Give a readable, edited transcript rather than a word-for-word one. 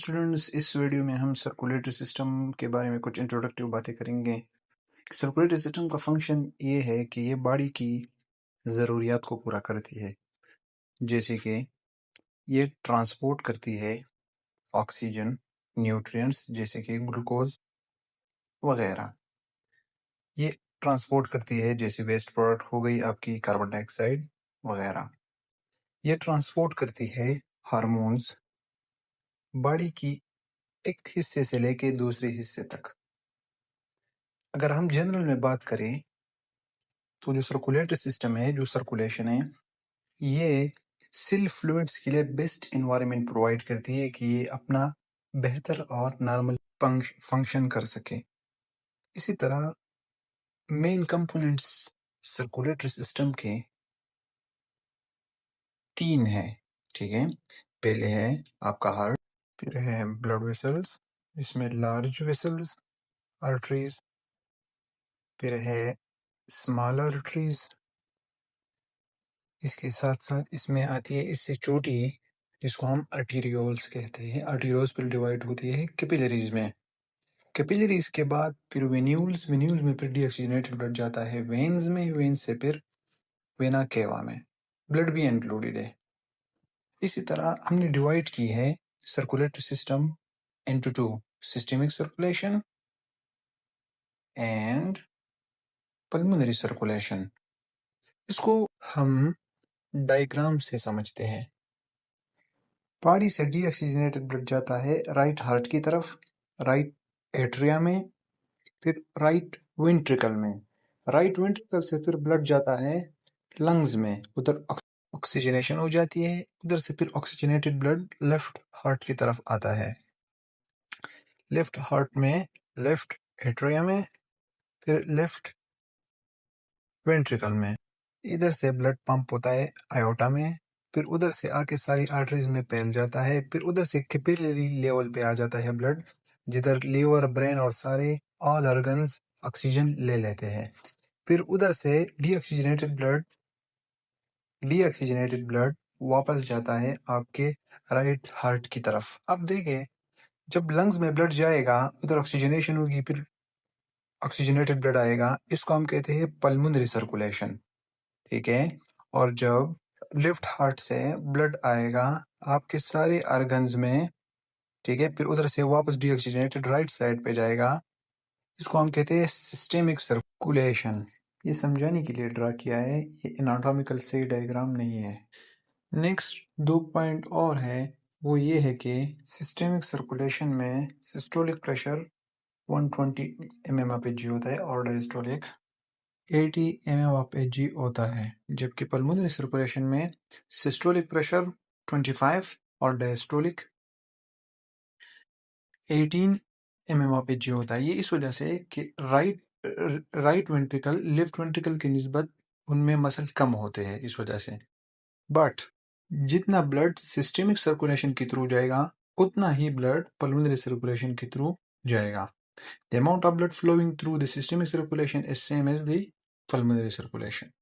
Students, इस video में हम सर्कुलेटरी सिस्टम के बारे में कुछ इंट्रोडक्टिव बातें करेंगे। सर्कुलेटरी सिस्टम का फंक्शन ये है कि ये बॉडी की ज़रूरियात को पूरा करती है, जैसे कि ये ट्रांसपोर्ट करती है ऑक्सीजन, न्यूट्रिएंट्स जैसे कि ग्लूकोज वगैरह। ये ट्रांसपोर्ट करती है जैसे वेस्ट प्रोडक्ट हो गई आपकी कार्बन डाइऑक्साइड वगैरह। ये ट्रांसपोर्ट करती है हार्मोन्स बॉडी की एक हिस्से से लेके दूसरे हिस्से तक। अगर हम जनरल में बात करें तो जो सर्कुलेटरी सिस्टम है, जो सर्कुलेशन है, ये सेल फ्लूइड्स के लिए बेस्ट एनवायरनमेंट प्रोवाइड करती है कि ये अपना बेहतर और नॉर्मल फंक्शन कर सके। इसी तरह मेन कंपोनेंट्स सर्कुलेटरी सिस्टम के 3 हैं, ठीक है। पहले है आपका हार्ट, फिर है ब्लड वेसल्स, इसमें लार्ज वेसल्स आर्टरीज, फिर है स्मॉल आर्टरीज, इसके साथ साथ इसमें आती है इससे छोटी, जिसको हम आर्टीरियोल्स कहते हैं। आर्टीरियोल्स फिर डिवाइड होती है कैपिलरीज में। कैपिलरीज के बाद फिर वेन्यूल्स, वेन्यूल्स में फिर डीऑक्सीजनेटेड ब्लड जाता है वेन्स में, वेन्स से फिर वेना केवा में, ब्लड भी इंक्लूडेड है। इसी तरह हमने डिवाइड की है circulatory system into 2, systemic circulation and pulmonary circulation. इसको हम डायग्राम से समझते हैं। बॉडी से डीऑक्सीजनेटेड ब्लड जाता है राइट हार्ट की तरफ, राइट एट्रिया में, फिर राइट वेंट्रिकल में। राइट वेंट्रिकल से फिर ब्लड जाता है लंग्स में, उधर ऑक्सीजनेशन हो जाती है। उधर से फिर ऑक्सीजनेटेड ब्लड लेफ्ट हार्ट की तरफ आता है। लेफ्ट हार्ट में, लेफ्ट एट्रिया में, फिर लेफ्ट वेंट्रिकल में। इधर से ब्लड पंप होता है आयोटा में, फिर उधर से आके सारी आर्टरीज में फैल जाता है। फिर उधर से कैपिलरी लेवल पे आ जाता है ब्लड, जिधर लीवर, ब्रेन और सारे ऑल ऑर्गन्स ऑक्सीजन ले लेते हैं। फिर उधर से डीऑक्सीजनेटेड ब्लड वापस जाता है आपके राइट हार्ट की तरफ। अब देखें, जब लंग्स में ब्लड जाएगा उधर ऑक्सीजनेशन होगी, फिर ऑक्सीजनेटेड ब्लड आएगा, इसको हम कहते हैं पल्मोनरी सर्कुलेशन, ठीक है। और जब लेफ्ट हार्ट से ब्लड आएगा आपके सारे ऑर्गन्स में, ठीक है, फिर उधर से वापस डीऑक्सीजनेटेड राइट साइड पे जाएगा, इसको हम कहते हैं सिस्टेमिक सर्कुलेशन। ये समझाने के लिए ड्रा किया है, ये एनाटॉमिकल सही डायग्राम नहीं है। नेक्स्ट 2 पॉइंट और है, वो ये है कि सिस्टेमिक सर्कुलेशन में सिस्टोलिक प्रेशर 120 mmHg होता है और डायस्टोलिक 80 mmHg होता है, जबकि पल्मोनरी सर्कुलेशन में सिस्टोलिक प्रेशर 25 और डायस्टोलिक 18 mmHg होता है। ये इस वजह से कि राइट वेंट्रिकल लेफ्ट वेंट्रिकल की निस्बत उनमें मसल कम होते हैं, इस वजह से। बट जितना ब्लड सिस्टेमिक सर्कुलेशन के थ्रू जाएगा उतना ही ब्लड पल्मोनरी सर्कुलेशन के थ्रू जाएगा। The amount of blood flowing through the systemic circulation is same as the pulmonary circulation.